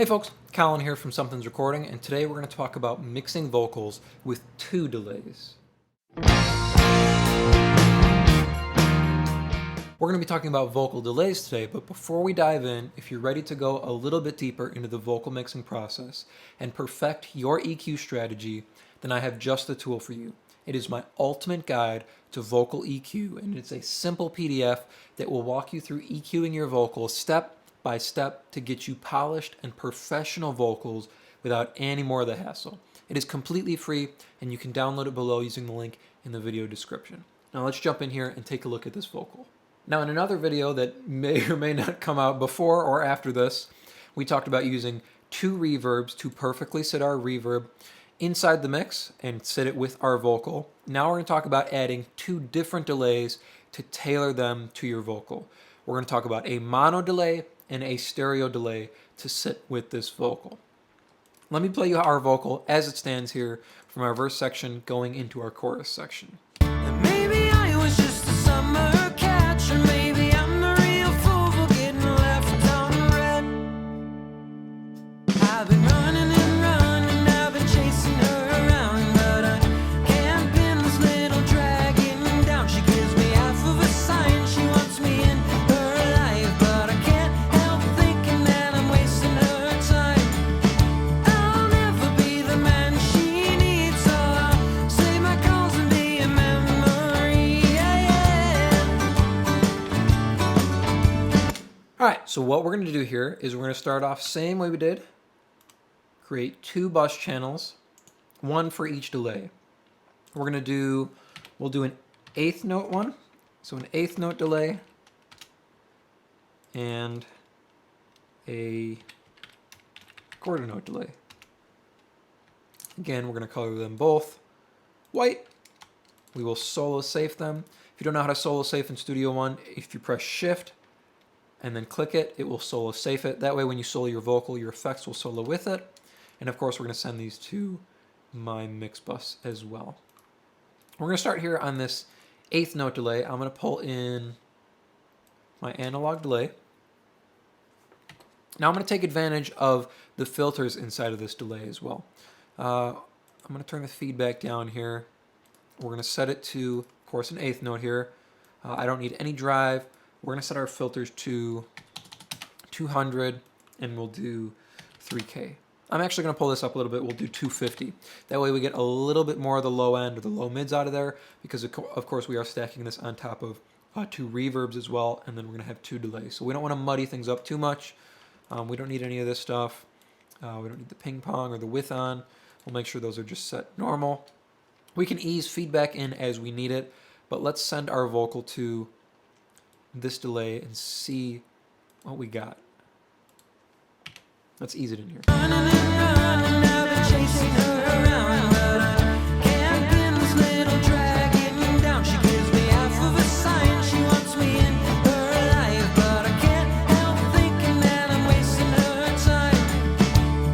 Hey folks, Colin here from Sumthins Recording, and today we're going to talk about mixing vocals with 2 delays. We're going to be talking about vocal delays today, but before we dive in, if you're ready to go a little bit deeper into the vocal mixing process and perfect your EQ strategy, then I have just the tool for you. It is my ultimate guide to vocal EQ, and it's a simple PDF that will walk you through EQing your vocals step by step to get you polished and professional vocals without any more of the hassle. It is completely free, and you can download it below using the link in the video description. Now let's jump in here and take a look at this vocal. Now in another video that may or may not come out before or after this, we talked about using 2 reverbs to perfectly sit our reverb inside the mix and sit it with our vocal. Now we're going to talk about adding 2 different delays to tailor them to your vocal. We're going to talk about a mono delay and a stereo delay to sit with this vocal. Let me play you our vocal as it stands here from our verse section going into our chorus section. Maybe I was just a summer catch, or maybe I'm a real fool for getting left on red. I've been running and running, I've been chasing her around, but I can't pin this little dragon down. She gives me half of a sign, she wants me in her life, but I can't help thinking that I'm wasting her time. I'll never be the man she needs, so I'll save my calls and be a memory. Alright, so what we're going to do here is we're going to start off same way we did. Create 2 bus channels, 1 for each delay. We'll do an 1/8 note one, so an 1/8 note delay, and a 1/4 note delay. Again, we're going to color them both white. We will solo safe them. If you don't know how to solo safe in Studio One, if you press Shift and then click it, it will solo safe it. That way when you solo your vocal, your effects will solo with it. And of course, we're going to send these to my mix bus as well. We're going to start here on this 1/8 note delay. I'm going to pull in my analog delay. Now I'm going to take advantage of the filters inside of this delay as well. I'm going to turn the feedback down here. We're going to set it to, of course, an 1/8 note here. I don't need any drive. We're going to set our filters to 200, and we'll do 3K. I'm actually going to pull this up a little bit. We'll do 250. That way we get a little bit more of the low end or the low mids out of there, because of course we are stacking this on top of 2 reverbs as well, and then we're going to have 2 delays. So we don't want to muddy things up too much. We don't need any of this stuff. We don't need the ping pong or the width on. We'll make sure those are just set normal. We can ease feedback in as we need it, but let's send our vocal to this delay and see what we got. Let's ease it in here. Running and running, I've been chasing her around, but I can't pin this little dragon down. She gives me half of a sign, she wants me in her life, but I can't help thinking that I'm wasting her time.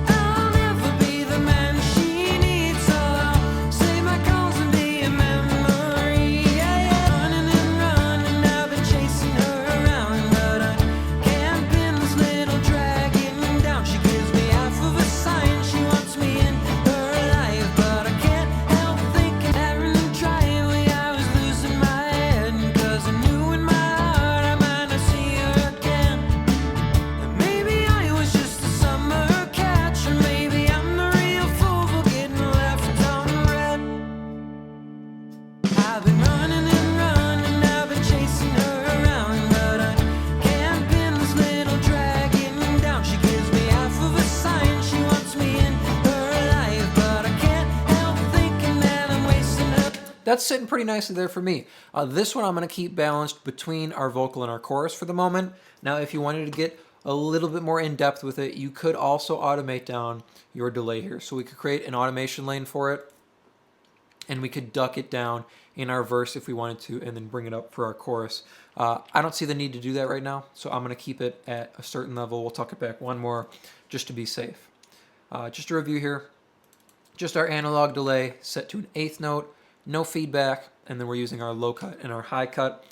I'll never be the man she needs, so I'll save my calls and be a memory. Running and running, I've been chasing her around, but I can't pin this little dragon down. She gives me half of a sign, she wants me in her life, but I can't help thinking every driveway I was losing my head, 'cause I knew in my heart I might not see her again. And maybe I was just a summer catch, or maybe I'm a real fool for getting left on red. I've been running and running, I've been chasing her around, but I can't pin this little dragon down. She gives me half of a sign, she wants me in her life, but I can't help thinking that I'm wasting her. That's sitting pretty nicely there for me. This one I'm going to keep balanced between our vocal and our chorus for the moment. Now, if you wanted to get a little bit more in depth with it, you could also automate down your delay here. So we could create an automation lane for it, and we could duck it down in our verse if we wanted to, and then bring it up for our chorus. I don't see the need to do that right now, so I'm going to keep it at a certain level. We'll tuck it back one more just to be safe. Just a review here. Just our analog delay set to an 1/8 note, no feedback, and then we're using our low cut and our high cut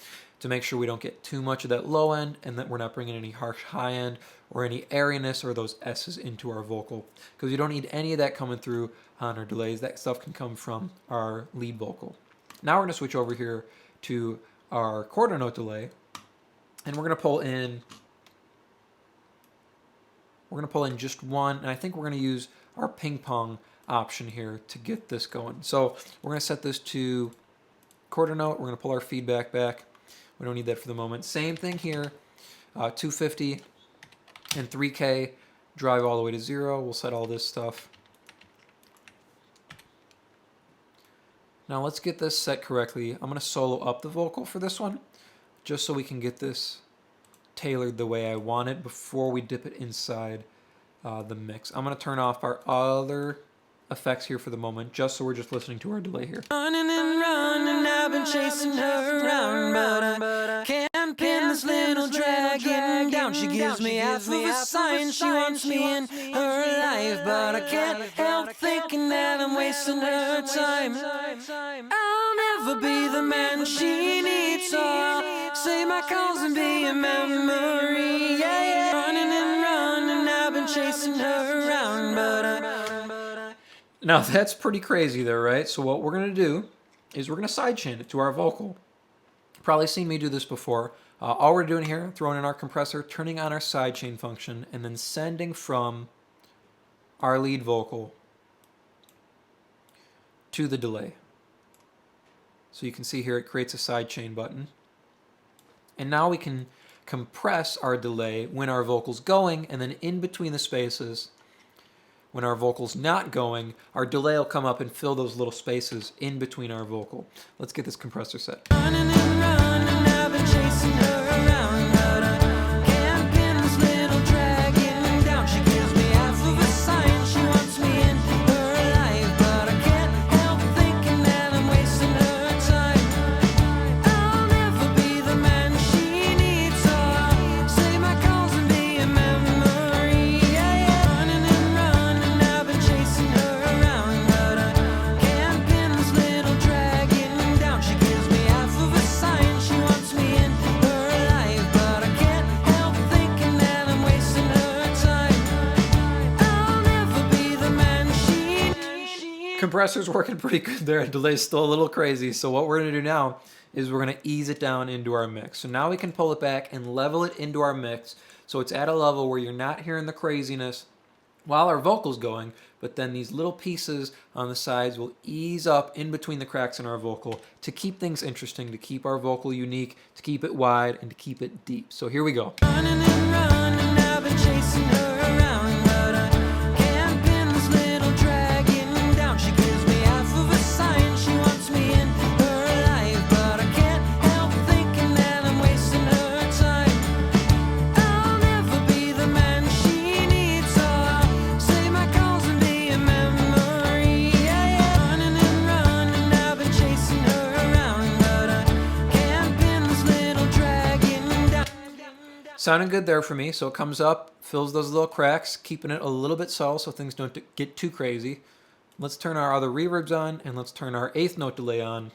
to make sure we don't get too much of that low end and that we're not bringing any harsh high end or any airiness or those S's into our vocal, because you don't need any of that coming through on our delays. That stuff can come from our lead vocal. Now we're going to switch over here to our quarter note delay, and we're going to pull in just one, and I think we're going to use our ping pong option here to get this going. So we're going to set this to quarter note. We're going to pull our feedback back. We don't need that for the moment. Same thing here, 250 and 3K, drive all the way to 0. We'll set all this stuff. Now let's get this set correctly. I'm going to solo up the vocal for this one, just so we can get this tailored the way I want it before we dip it inside the mix. I'm going to turn off our other effects here for the moment, just so we're just listening to our delay here. Running and running, I've been chasing her around, but I can't pin this little dragon down. She gives me half of a sign, she wants me in her life, but I can't help thinking that I'm wasting her time. I'll never be the man she needs, so I'll say my calls and be a memory. Yeah, yeah. Running and running, I've been chasing her around, but Now that's pretty crazy there, right? So what we're going to do is we're going to sidechain it to our vocal. Probably seen me do this before. All we're doing here, throwing in our compressor, turning on our sidechain function, and then sending from our lead vocal to the delay. So you can see here it creates a sidechain button. And now we can compress our delay when our vocal's going, and then in between the spaces, when our vocal's not going, our delay will come up and fill those little spaces in between our vocal. Let's get this compressor set. running and running, I've been chasing her around, but I can't pin this little dragon down. She gives me half of a sign, she wants me in her life, but I can't help thinking that I'm wasting her time. I'll never be the man she needs, so I'll say my calls and be a memory. Yeah, yeah. Running and running, I've been chasing her around, but I can't pin this little dragon down. She gives me half of a sign, she wants me in her life, but I can't help thinking that I'm wasting her time. I'll never be the man she needs. Compressor's working pretty good there. Delay's still a little crazy. So what we're going to do now is we're going to ease it down into our mix. So now we can pull it back and level it into our mix, so it's at a level where you're not hearing the craziness while our vocal's going, but then these little pieces on the sides will ease up in between the cracks in our vocal to keep things interesting, to keep our vocal unique, to keep it wide, and to keep it deep. So here we go. Running and running, I've been chasing her around, but I can't pin this little dragon down. She gives me half of a sign, she wants me in her life, but I can't help thinking that I'm wasting her time. I'll never be the man she needs, so I'll say my calls and be a memory. Yeah, yeah. Running and running, I've been chasing her around, but I can't pin this little dragon down. Sounding good there for me. So it comes up, fills those little cracks, keeping it a little bit subtle so things don't get too crazy. Let's turn our other reverbs on, and let's turn our eighth note delay on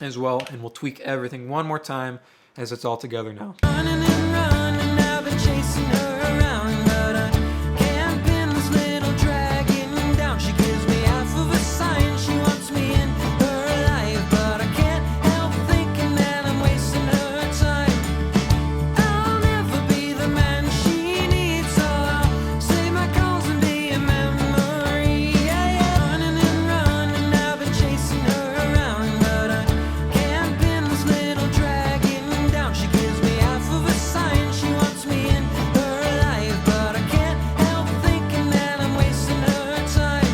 as well, and we'll tweak everything one more time as it's all together now. Running and running, I've been chasing her around, but I can't pin this little dragon down. She gives me half of a sign, she wants me in her life, but I can't help thinking that I'm wasting her time. I'll never be the man she needs, so I'll say my calls and be a memory. Yeah, yeah. Running and running, I've been chasing her around, but I can't pin this little dragon down. She gives me half of a sign, she wants me in her life, but I can't help thinking that I'm wasting her time.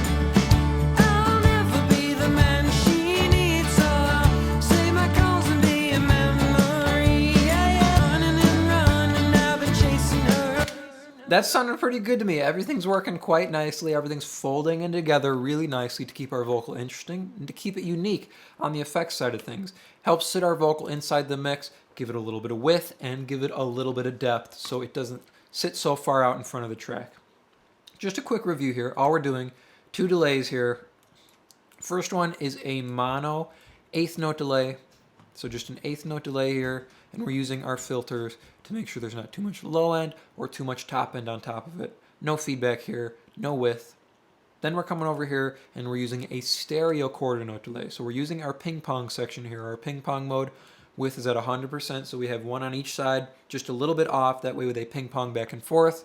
I'll never be the man she needs, so I'll say my calls and be a memory. Yeah, yeah. Running and running, I've been chasing her. That sounded pretty good to me. Everything's working quite nicely. Everything's folding in together really nicely to keep our vocal interesting and to keep it unique on the effects side of things. Helps sit our vocal inside the mix, give it a little bit of width, and give it a little bit of depth so it doesn't sit so far out in front of the track. Just a quick review here. All we're doing, 2 delays here. First one is a mono eighth note delay. So just an eighth note delay here, and we're using our filters to make sure there's not too much low end or too much top end on top of it. No feedback here, no width. Then we're coming over here and we're using a stereo quarter note delay. So we're using our ping pong section here, our ping pong mode. Width is at 100%, so we have one on each side, just a little bit off, that way they ping pong back and forth.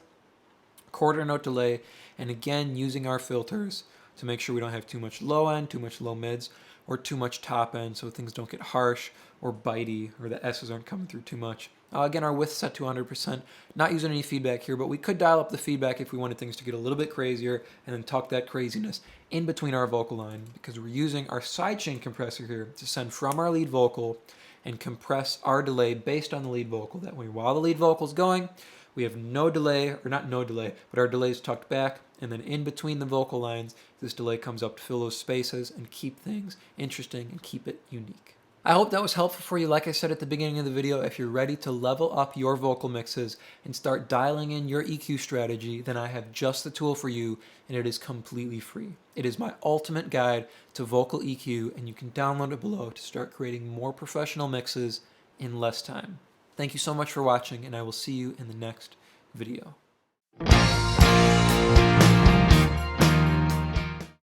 Quarter note delay, and again using our filters to make sure we don't have too much low end, too much low mids, or too much top end, so things don't get harsh or bitey, or the S's aren't coming through too much. Again, our width set to 100%. Not using any feedback here, but we could dial up the feedback if we wanted things to get a little bit crazier, and then tuck that craziness in between our vocal line, because we're using our sidechain compressor here to send from our lead vocal and compress our delay based on the lead vocal. That way, while the lead vocal is going, we have no delay, or not no delay, but our delay is tucked back, and then in between the vocal lines, this delay comes up to fill those spaces and keep things interesting and keep it unique. I hope that was helpful for you. Like I said at the beginning of the video, if you're ready to level up your vocal mixes and start dialing in your EQ strategy, then I have just the tool for you, and it is completely free. It is my ultimate guide to vocal EQ, and you can download it below to start creating more professional mixes in less time. Thank you so much for watching, and I will see you in the next video.